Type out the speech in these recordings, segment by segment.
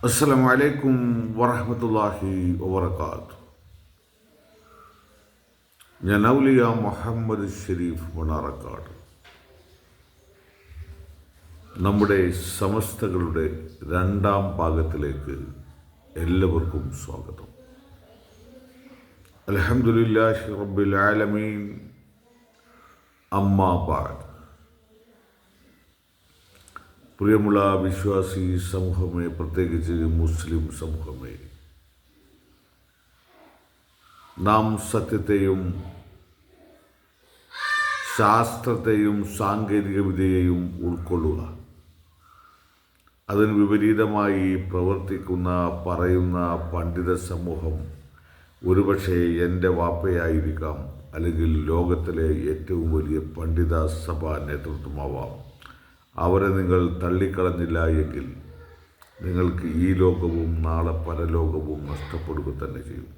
അസ്സലാമു അലൈക്കും വറഹ്മത്തുള്ളാഹി വബറകാതുഹു. ഞാൻ ഔലിയ മുഹമ്മദ് ഷരീഫ് മണാർക്കാട്. നമ്മുടെ സമസ്തകളുടെ രണ്ടാം ഭാഗത്തിലേക്ക് എല്ലാവർക്കും സ്വാഗതം. അൽഹംദുലില്ലാഹി റബ്ബിൽ ആലമീൻ. അമ്മാ ബഅദ്. പ്രിയമുള്ള വിശ്വാസി സമൂഹമേ, പ്രത്യേകിച്ച് മുസ്ലിം സമൂഹമേ, നാം സത്യത്തെയും ശാസ്ത്രത്തെയും സാങ്കേതികവിദ്യയെയും ഉൾക്കൊള്ളുക. അതിന് വിപരീതമായി പ്രവർത്തിക്കുന്ന പറയുന്ന പണ്ഡിത സമൂഹം ഒരുപക്ഷെ എൻ്റെ വാപ്പയായിരിക്കാം, അല്ലെങ്കിൽ ലോകത്തിലെ ഏറ്റവും വലിയ പണ്ഡിത സഭാ നേതൃത്വമാവാം. അവരെ നിങ്ങൾ തള്ളിക്കളഞ്ഞില്ല എങ്കിൽ നിങ്ങൾക്ക് ഈ ലോകവും നാളെ പരലോകവും നഷ്ടപ്പെടുക തന്നെ ചെയ്യും.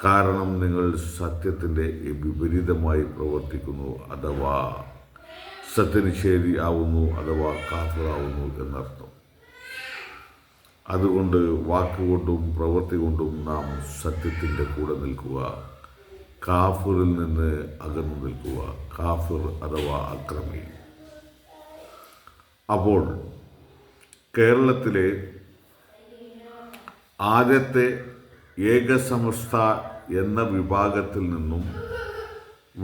കാരണം നിങ്ങൾ സത്യത്തിൻ്റെ വിപരീതമായി പ്രവർത്തിക്കുന്നു, അഥവാ സത്യനിഷേധി ആവുന്നു, അഥവാ കാഫിറാവുന്നു എന്നർത്ഥം. അതുകൊണ്ട് വാക്കുകൊണ്ടും പ്രവൃത്തി കൊണ്ടും നാം സത്യത്തിൻ്റെ കൂടെ നിൽക്കുക, കാഫിറിൽ നിന്ന് അകന്നു നിൽക്കുക. കാഫിർ അഥവാ അക്രമി. അപ്പോൾ കേരളത്തിലെ ആദ്യത്തെ ഏകസമസ്ത എന്ന വിഭാഗത്തിൽ നിന്നും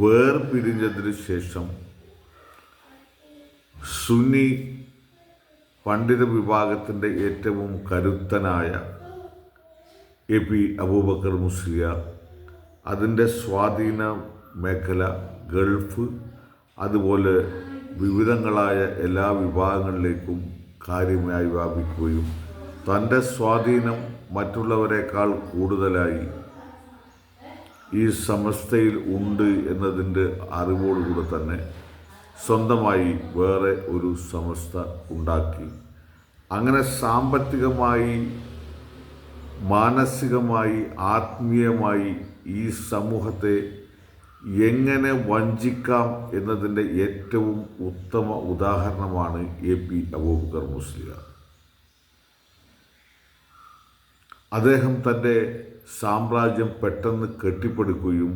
വേർപിരിഞ്ഞതിന് ശേഷം സുന്നി പണ്ഡിത വിഭാഗത്തിൻ്റെ ഏറ്റവും കരുത്തനായ AP അബൂബക്കർ മുസ്ലിയാർ, അതിൻ്റെ സ്വാധീന മേഖല ഗൾഫ്, അതുപോലെ വിവിധങ്ങളായ എല്ലാ വിഭാഗങ്ങളിലേക്കും കാര്യമായി വ്യാപിക്കുകയും തൻ്റെ സ്വാധീനം മറ്റുള്ളവരെക്കാൾ കൂടുതലായി ഈ സമസ്തയിൽ ഉണ്ട് എന്നതിൻ്റെ അറിവോടുകൂടെ തന്നെ സ്വന്തമായി വേറെ ഒരു സമസ്ത ഉണ്ടാക്കി. അങ്ങനെ സാമ്പത്തികമായി, മാനസികമായി, ആത്മീയമായി ഈ സമൂഹത്തെ എങ്ങനെ വഞ്ചിക്കാം എന്നതിൻ്റെ ഏറ്റവും ഉത്തമ ഉദാഹരണമാണ് AP അബൂബക്കർ മുസ്ലിയാർ. അദ്ദേഹം തൻ്റെ സാമ്രാജ്യം പെട്ടെന്ന് കെട്ടിപ്പടുക്കുകയും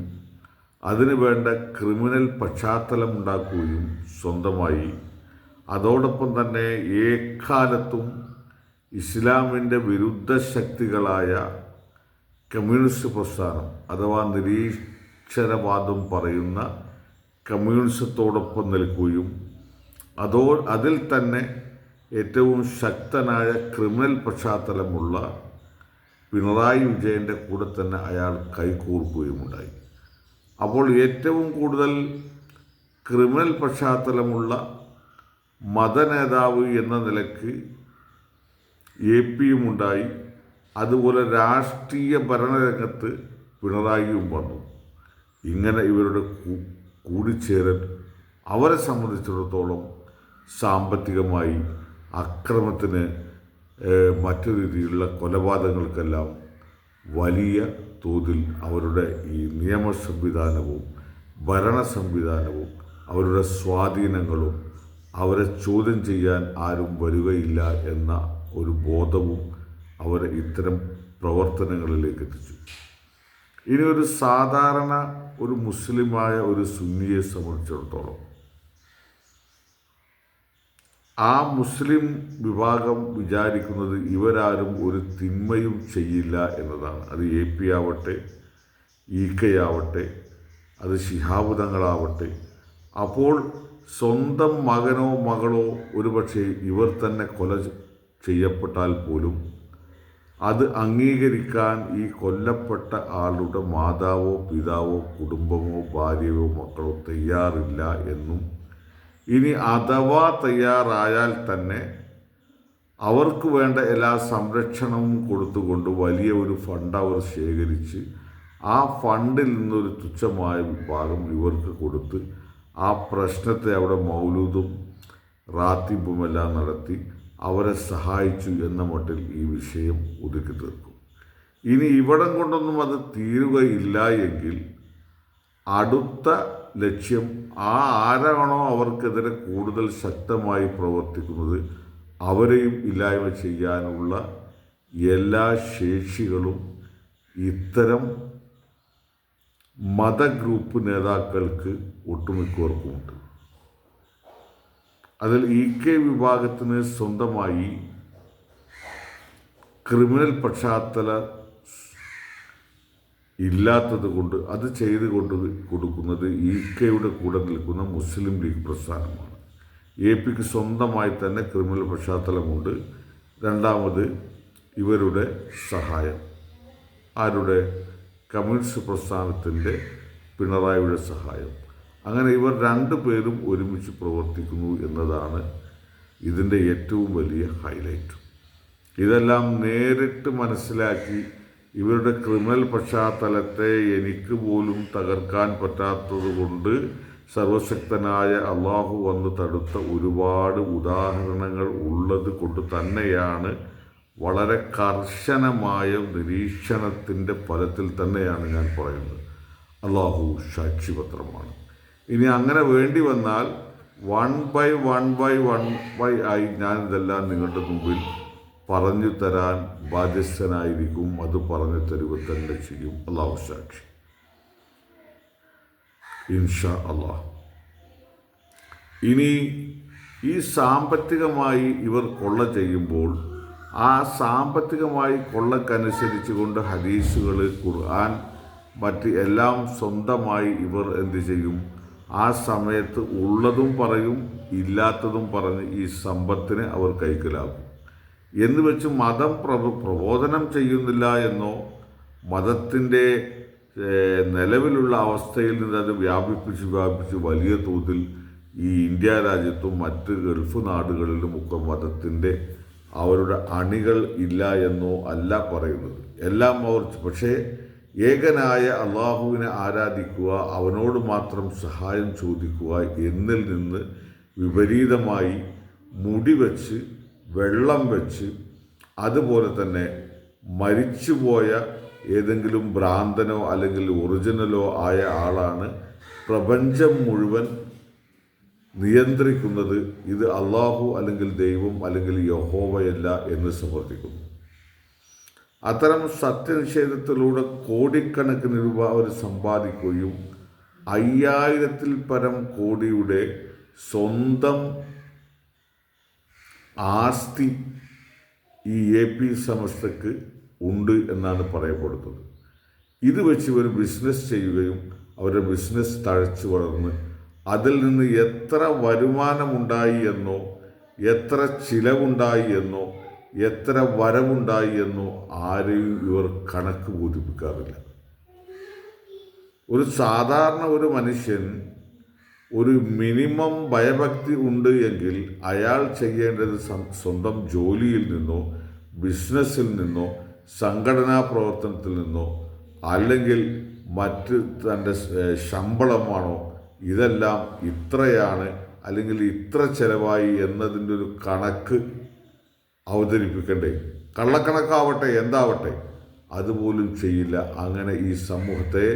അതിനു വേണ്ട ക്രിമിനൽ പശ്ചാത്തലം ഉണ്ടാക്കുകയും സ്വന്തമായി, അതോടൊപ്പം തന്നെ എക്കാലത്തും ഇസ്ലാമിൻ്റെ വിരുദ്ധ ശക്തികളായ കമ്മ്യൂണിസ്റ്റ് പ്രസ്ഥാനം അഥവാ നിരീശ്വരവാദം പറയുന്ന കമ്മ്യൂണിസത്തോടൊപ്പം നിൽക്കുകയും അതിൽ തന്നെ ഏറ്റവും ശക്തനായ ക്രിമിനൽ പശ്ചാത്തലമുള്ള പിണറായി വിജയൻ്റെ കൂടെ തന്നെ അയാൾ കൈകോർക്കുകയുമുണ്ടായി. അപ്പോൾ ഏറ്റവും കൂടുതൽ ക്രിമിനൽ പശ്ചാത്തലമുള്ള മതനേതാവ് എന്ന നിലയ്ക്ക് AP യുമുണ്ടായി. അതുപോലെ രാഷ്ട്രീയ ഭരണരംഗത്ത് പിണറായിയും വന്നു. ഇങ്ങനെ ഇവരുടെ കൂടിച്ചേരൽ അവരെ സംബന്ധിച്ചിടത്തോളം സാമ്പത്തികമായി അക്രമത്തിന്, മറ്റു രീതിയിലുള്ള കൊലപാതകങ്ങൾക്കെല്ലാം വലിയ തോതിൽ അവരുടെ ഈ നിയമ സംവിധാനവും ഭരണ സംവിധാനവും അവരുടെ സ്വാധീനങ്ങളും അവരെ ചോദ്യം ചെയ്യാൻ ആരും വരികയില്ല എന്ന ഒരു ബോധവും അവരെ ഇത്തരം പ്രവർത്തനങ്ങളിലേക്ക് എത്തിച്ചു. ഇനി ഒരു സാധാരണ ഒരു മുസ്ലിമായ ഒരു സുന്നിയെ സംബന്ധിച്ചിടത്തോളം ആ മുസ്ലിം വിഭാഗം വിചാരിക്കുന്നത് ഇവരാരും ഒരു തിന്മയും ചെയ്യില്ല എന്നതാണ്. അത് AP ആവട്ടെ, EK ആവട്ടെ, അത് ശിഹാബ് തങ്ങളാവട്ടെ. അപ്പോൾ സ്വന്തം മകനോ മകളോ ഒരുപക്ഷെ ഇവർ തന്നെ കൊല ചെയ്യപ്പെട്ടാൽ പോലും അത് അംഗീകരിക്കാൻ ഈ കൊല്ലപ്പെട്ട ആളുടെ മാതാവോ പിതാവോ കുടുംബമോ ഭാര്യയോ മക്കളോ തയ്യാറില്ല എന്നും, ഇനി അഥവാ തയ്യാറായാൽ തന്നെ അവർക്ക് വേണ്ട എല്ലാ സംരക്ഷണവും കൊടുത്തുകൊണ്ട് വലിയ ഒരു ഫണ്ട് അവർ ശേഖരിച്ച് ആ ഫണ്ടിൽ നിന്നൊരു തുച്ഛമായ വിഭാഗം ഇവർക്ക് കൊടുത്ത് ആ പ്രശ്നത്തെ അവിടെ മൗലൂദും റാത്തിബുമെല്ലാം നടത്തി അവരെ സഹായിച്ചു എന്ന മട്ടിൽ ഈ വിഷയം ഒതുക്കി തീർക്കും. ഇനി ഇവിടം കൊണ്ടൊന്നും അത് തീരുകയില്ല എങ്കിൽ അടുത്ത ലക്ഷ്യം ആരാണോ അവർക്കെതിരെ കൂടുതൽ ശക്തമായി പ്രവർത്തിക്കുന്നത് അവരെയും ഇല്ലായ്മ ചെയ്യാനുള്ള എല്ലാ ശേഷികളും ഇത്തരം മതഗ്രൂപ്പ് നേതാക്കൾക്ക് ഒട്ടുമിക്കവർക്കുമുണ്ട്. അതിൽ EK വിഭാഗത്തിന് സ്വന്തമായി ക്രിമിനൽ പശ്ചാത്തലം ഇല്ലാത്തത് കൊണ്ട് അത് ചെയ്ത് കൊടുക്കുന്നത് EKയുടെ കൂടെ നിൽക്കുന്ന മുസ്ലിം ലീഗ് പ്രസ്ഥാനമാണ്. APക്ക് സ്വന്തമായി തന്നെ ക്രിമിനൽ പശ്ചാത്തലമുണ്ട്. രണ്ടാമത് ഇവരുടെ സഹായം, ആരുടെ? കമ്മ്യൂണിസ്റ്റ് പ്രസ്ഥാനത്തിൻ്റെ പിണറായിയുടെ സഹായം. അങ്ങനെ ഇവർ രണ്ടുപേരും ഒരുമിച്ച് പ്രവർത്തിക്കുന്നു എന്നതാണ് ഇതിൻ്റെ ഏറ്റവും വലിയ ഹൈലൈറ്റ്. ഇതെല്ലാം നേരിട്ട് മനസ്സിലാക്കി ഇവരുടെ ക്രിമിനൽ പശ്ചാത്തലത്തെ എനിക്ക് പോലും തകർക്കാൻ പറ്റാത്തതുകൊണ്ട് സർവശക്തനായ അള്ളാഹു വന്ന് തടുത്ത ഒരുപാട് ഉദാഹരണങ്ങൾ ഉള്ളത് കൊണ്ട് തന്നെയാണ്, വളരെ കർശനമായ നിരീക്ഷണത്തിൻ്റെ ഫലത്തിൽ തന്നെയാണ് ഞാൻ പറയുന്നത്. അള്ളാഹു സാക്ഷിപത്രമാണ്. ഇനി അങ്ങനെ വേണ്ടി വന്നാൽ 1 ആയി ഞാനിതെല്ലാം നിങ്ങളുടെ മുമ്പിൽ പറഞ്ഞു തരാൻ ബാധ്യസ്ഥനായിരിക്കും. അത് പറഞ്ഞു തരുക തന്നെ ചെയ്യും. അള്ളാഹു സാക്ഷി, ഇൻഷാ അള്ളാഹ്. ഇനി ഈ സാമ്പത്തികമായി ഇവർ കൊള്ള ചെയ്യുമ്പോൾ ആ സാമ്പത്തികമായി കൊള്ളക്കനുസരിച്ച് കൊണ്ട് ഹദീസുകൾ, ഖുർആൻ, മറ്റ് എല്ലാം സ്വന്തമായി ഇവർ എന്ത് ചെയ്യും? ആ സമയത്ത് ഉള്ളതും പറയും, ഇല്ലാത്തതും പറഞ്ഞ് ഈ സമ്പത്തിനെ അവർ കൈക്കലാക്കും. എന്ന് വെച്ച് മതം പ്രബോധനം ചെയ്യുന്നില്ല എന്നോ മതത്തിൻ്റെ നിലവിലുള്ള അവസ്ഥയിൽ നിന്ന് അത് വ്യാപിപ്പിച്ച് വലിയ തോതിൽ ഈ ഇന്ത്യ രാജ്യത്തും മറ്റ് ഗൾഫ് നാടുകളിലും ഒക്കെ മതത്തിൻ്റെ അവരുടെ അണികൾ ഇല്ല എന്നോ അല്ല പറയുന്നത്. എല്ലാം അവർ പക്ഷേ ഏകനായ അള്ളാഹുവിനെ ആരാധിക്കുക, അവനോട് മാത്രം സഹായം ചോദിക്കുക എന്നിൽ നിന്ന് വിപരീതമായി മുടി വെച്ച്, വെള്ളം വെച്ച്, അതുപോലെ തന്നെ മരിച്ചുപോയ ഏതെങ്കിലും ഭ്രാന്തനോ അല്ലെങ്കിൽ ഒറിജിനലോ ആയ ആളാണ് പ്രപഞ്ചം മുഴുവൻ നിയന്ത്രിക്കുന്നത്. ഇത് അള്ളാഹു അല്ലെങ്കിൽ ദൈവം അല്ലെങ്കിൽ യഹോവയല്ല എന്ന് സമർത്ഥിക്കുന്നു. അത്തരം സത്യനിഷേധത്തിലൂടെ കോടിക്കണക്കിന് രൂപ അവർ സമ്പാദിക്കുകയും 5000-ൽ പരം കോടിയുടെ സ്വന്തം ആസ്തി ഈ AP സമസ്തക്ക് ഉണ്ട് എന്നാണ് പറയപ്പെടുന്നത്. ഇത് വെച്ച് ഇവർ ബിസിനസ് ചെയ്യുകയും അവരുടെ ബിസിനസ് തഴച്ചു വളർന്ന് അതിൽ നിന്ന് എത്ര വരുമാനമുണ്ടായി എന്നോ എത്ര ചിലവുണ്ടായി എന്നോ എത്ര വരവുണ്ടായി എന്നോ ആരെയും ഇവർ കണക്ക് ബോധിപ്പിക്കാറില്ല. ഒരു സാധാരണ ഒരു മനുഷ്യൻ ഒരു മിനിമം ഭയഭക്തി ഉണ്ട് എങ്കിൽ അയാൾ ചെയ്യേണ്ടത് സ്വന്തം ജോലിയിൽ നിന്നോ ബിസിനസ്സിൽ നിന്നോ സംഘടനാ പ്രവർത്തനത്തിൽ നിന്നോ അല്ലെങ്കിൽ മറ്റ് തൻ്റെ ശമ്പളമാണോ, ഇതെല്ലാം ഇത്രയാണ് അല്ലെങ്കിൽ ഇത്ര ചിലവായി എന്നതിൻ്റെ ഒരു കണക്ക് അവതരിപ്പിക്കണ്ടേ? കള്ളക്കണക്കാവട്ടെ എന്താവട്ടെ അതുപോലും ചെയ്യില്ല. അങ്ങനെ ഈ സമൂഹത്തെ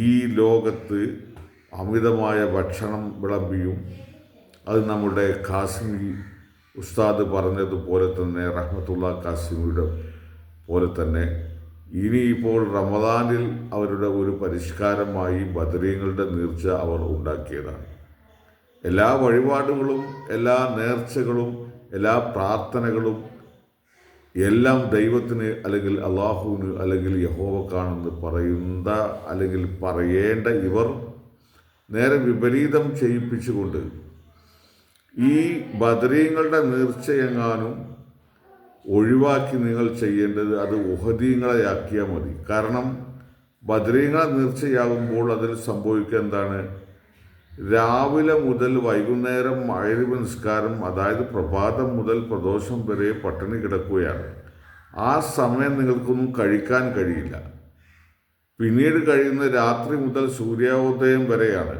ഈ ലോകത്ത് അമിതമായ ഭക്ഷണം വിളമ്പിയും, അത് നമ്മുടെ കാസിമി ഉസ്താദ് പറഞ്ഞതുപോലെ തന്നെ, റഹ്മത്തുള്ള കാസിമിയുടെ പോലെ തന്നെ, ഇനിയിപ്പോൾ റമദാനിൽ അവരുടെ ഒരു പരിഷ്കാരമായി ബദരീങ്ങളുടെ നേർച്ച അവർ ഉണ്ടാക്കിയതാണ്. എല്ലാ വഴിപാടുകളും എല്ലാ നേർച്ചകളും എല്ലാ പ്രാർത്ഥനകളും എല്ലാം ദൈവത്തിന് അല്ലെങ്കിൽ അള്ളാഹുവിന് അല്ലെങ്കിൽ യഹോവക്കാണെന്ന് പറയുന്ന അല്ലെങ്കിൽ പറയേണ്ട ഇവർ നേരെ വിപരീതം ചെയ്യിപ്പിച്ചുകൊണ്ട് ഈ ബദരീങ്ങളുടെ നേർച്ചയെങ്ങാനും ഒഴിവാക്കി നിങ്ങൾ ചെയ്യേണ്ടത് അത് ഉഹദീങ്ങളെ ആക്കിയാൽ മതി. കാരണം ബദരീങ്ങളെ നേർച്ചയാകുമ്പോൾ അതിൽ സംഭവിക്കുക എന്താണ്? രാവിലെ മുതൽ വൈകുന്നേരം മഗ്‌രിബ് നിസ്കാരം, അതായത് പ്രഭാതം മുതൽ പ്രദോഷം വരെ പട്ടിണി കിടക്കുകയാണ്. ആ സമയം നിങ്ങൾക്കൊന്നും കഴിക്കാൻ കഴിയില്ല. പിന്നീട് കഴിയുന്ന രാത്രി മുതൽ സൂര്യോദയം വരെയാണ്.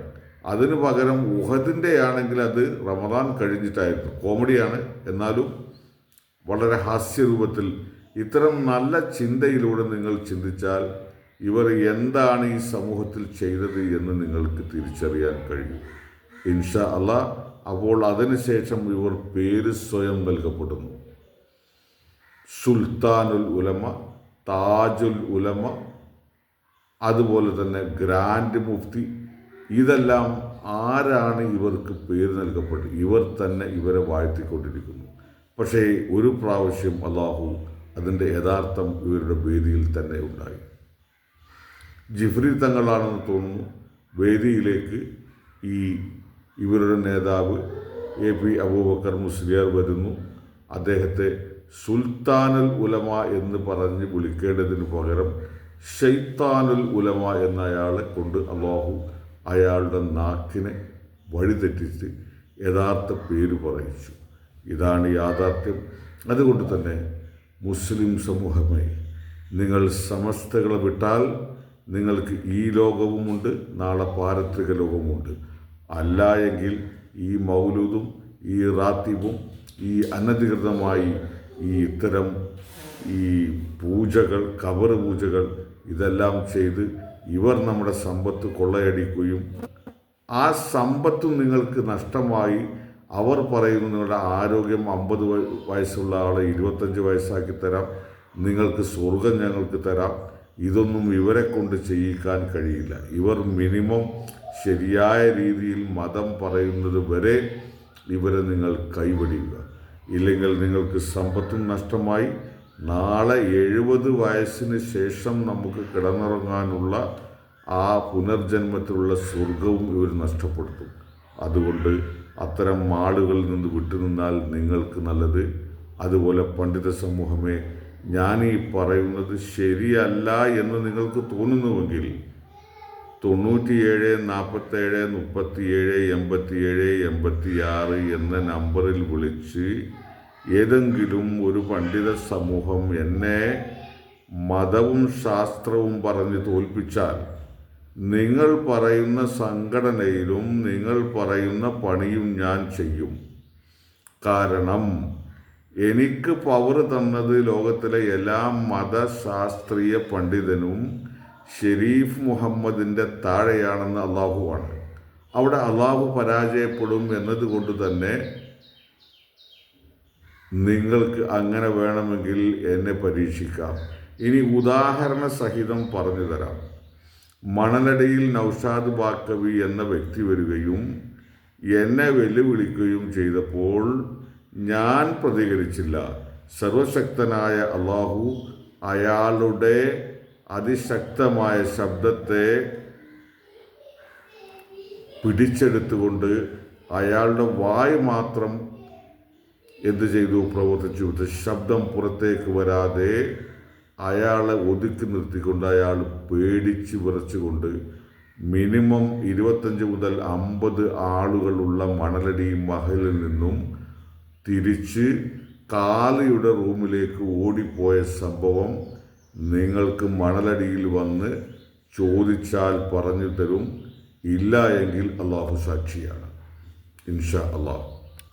അതിനു പകരം ഉഹദിൻ്റെ ആണെങ്കിൽ അത് റമദാൻ കഴിഞ്ഞിട്ടായിരുന്നു. കോമഡിയാണ്, എന്നാലും വളരെ ഹാസ്യരൂപത്തിൽ ഇത്തരം നല്ല ചിന്തയിലൂടെ നിങ്ങൾ ചിന്തിച്ചാൽ ഇവർ എന്താണ് ഈ സമൂഹത്തിൽ ചെയ്തത് എന്ന് നിങ്ങൾക്ക് തിരിച്ചറിയാൻ കഴിയും ഇൻഷാ അല്ലാഹ്. അപ്പോൾ അതിനുശേഷം ഇവർ പേര് സ്വയം നൽകപ്പെടുന്നു. സുൽത്താനുൽ ഉലമ, താജുൽ ഉലമ, അതുപോലെ തന്നെ ഗ്രാൻഡ് മുഫ്തി. ഇതെല്ലാം ആരാണ് ഇവർക്ക് പേര് നൽകപ്പെട്ടത്? ഇവർ തന്നെ ഇവരെ വാഴ്ത്തിക്കൊണ്ടിരിക്കുന്നു. പക്ഷേ ഒരു പ്രാവശ്യം അള്ളാഹു അതിൻ്റെ യഥാർത്ഥം ഇവരുടെ വേദിയിൽ തന്നെ ഉണ്ടായി. ജിഫ്രി തങ്ങളാണെന്ന് തോന്നുന്നു വേദിയിലേക്ക് ഇവരുടെ നേതാവ് AP അബൂബക്കർ മുസ്ലിയാർ വരുന്നു. അദ്ദേഹത്തെ സുൽത്താനുൽ ഉലമ എന്ന് പറഞ്ഞ് വിളിക്കേണ്ടതിന് പകരം ഷെയ്ത്താനുൽ ഉലമ എന്ന അയാളെ കൊണ്ട് അള്ളാഹു അയാളുടെ നാക്കിനെ വഴിതെറ്റിച്ച് യഥാർത്ഥ പേര് പറയിച്ചു. ഇതാണ് യാഥാർത്ഥ്യം. അതുകൊണ്ട് തന്നെ മുസ്ലിം സമൂഹമേ, നിങ്ങൾ സമസ്തകളെ വിട്ടാൽ നിങ്ങൾക്ക് ഈ ലോകവുമുണ്ട്, നാളെ പാരത്രിക ലോകവുമുണ്ട്. അല്ല എങ്കിൽ ഈ മൗലൂദും ഈ റാത്തീബും ഈ അനധികൃതമായി ഇത്തരം പൂജകൾ, കബർ പൂജകൾ ഇതെല്ലാം ചെയ്ത് ഇവർ നമ്മുടെ സമ്പത്ത് കൊള്ളയടിക്കുകയും ആ സമ്പത്തും നിങ്ങൾക്ക് നഷ്ടമായി അവർ പറയുന്നു നിങ്ങളുടെ ആരോഗ്യം 50 വയസ്സുള്ള ആളെ 25 വയസ്സാക്കി തരാം, നിങ്ങൾക്ക് സ്വർഗം ഞങ്ങൾക്ക് തരാം. ഇതൊന്നും ഇവരെ കൊണ്ട് ചെയ്യിക്കാൻ കഴിയില്ല. ഇവർ മിനിമം ശരിയായ രീതിയിൽ മതം പറയുന്നത് വരെ ഇവരെ നിങ്ങൾ കൈവടിയുക. ഇല്ലെങ്കിൽ നിങ്ങൾക്ക് സമ്പത്തും നഷ്ടമായി നാളെ 70 വയസ്സിന് ശേഷം നമുക്ക് കിടന്നുറങ്ങാനുള്ള ആ പുനർജന്മത്തിലുള്ള സ്വർഗവും ഇവർ നഷ്ടപ്പെടുത്തും. അതുകൊണ്ട് അത്തരം ആളുകളിൽ നിന്ന് വിട്ടുനിന്നാൽ നിങ്ങൾക്ക് നല്ലത്. അതുപോലെ പണ്ഡിത സമൂഹമേ, ഞാൻ പറയുന്നത് ശരിയല്ല എന്ന് നിങ്ങൾക്ക് തോന്നുന്നുവെങ്കിൽ 97 47 37 87 86 എന്ന നമ്പറിൽ വിളിച്ച് ഏതെങ്കിലും ഒരു പണ്ഡിത സമൂഹം എന്നെ മതവും ശാസ്ത്രവും പറഞ്ഞ് തോൽപ്പിച്ചാൽ നിങ്ങൾ പറയുന്ന സംഘടനയിലും നിങ്ങൾ പറയുന്ന പണിയും ഞാൻ ചെയ്യും. കാരണം എനിക്ക് പവർ തന്നത് ലോകത്തിലെ എല്ലാ മതശാസ്ത്രീയ പണ്ഡിതനും ഷെരീഫ് മുഹമ്മദിൻ്റെ താഴെയാണെന്ന് അള്ളാഹുവാണ്. അവിടെ അള്ളാഹു പരാജയപ്പെടും എന്നതുകൊണ്ട് തന്നെ നിങ്ങൾക്ക് അങ്ങനെ വേണമെങ്കിൽ എന്നെ പരീക്ഷിക്കാം. ഇനി ഉദാഹരണ സഹിതം പറഞ്ഞു തരാം. മണലടിയിൽ നൗഷാദ് ബാക്കവി എന്ന വ്യക്തി വരികയും എന്നെ വെല്ലുവിളിക്കുകയും ചെയ്തപ്പോൾ ഞാൻ പ്രതികരിച്ചില്ല. സർവശക്തനായ അള്ളാഹു അയാളുടെ അതിശക്തമായ ശബ്ദത്തെ പിടിച്ചെടുത്തുകൊണ്ട് അയാളുടെ വായ് മാത്രം എന്ത് ചെയ്തു? പ്രവർത്തിച്ചു. ശബ്ദം പുറത്തേക്ക് വരാതെ അയാളെ ഒതുക്കി നിർത്തിക്കൊണ്ട് അയാൾ പേടിച്ച് വിറച്ചുകൊണ്ട് മിനിമം 25 മുതൽ 50 ആളുകളുള്ള മണലടി മഹലിൽ നിന്നും തിരിച്ച് കാളിയുടെ റൂമിലേക്ക് ഓടിപ്പോയ സംഭവം നിങ്ങൾക്ക് മണലടിയിൽ വന്ന് ചോദിച്ചാൽ പറഞ്ഞു തരും. ഇല്ല എങ്കിൽ അള്ളാഹു സാക്ഷിയാണ്. ഇൻഷാ അള്ളാഹ്.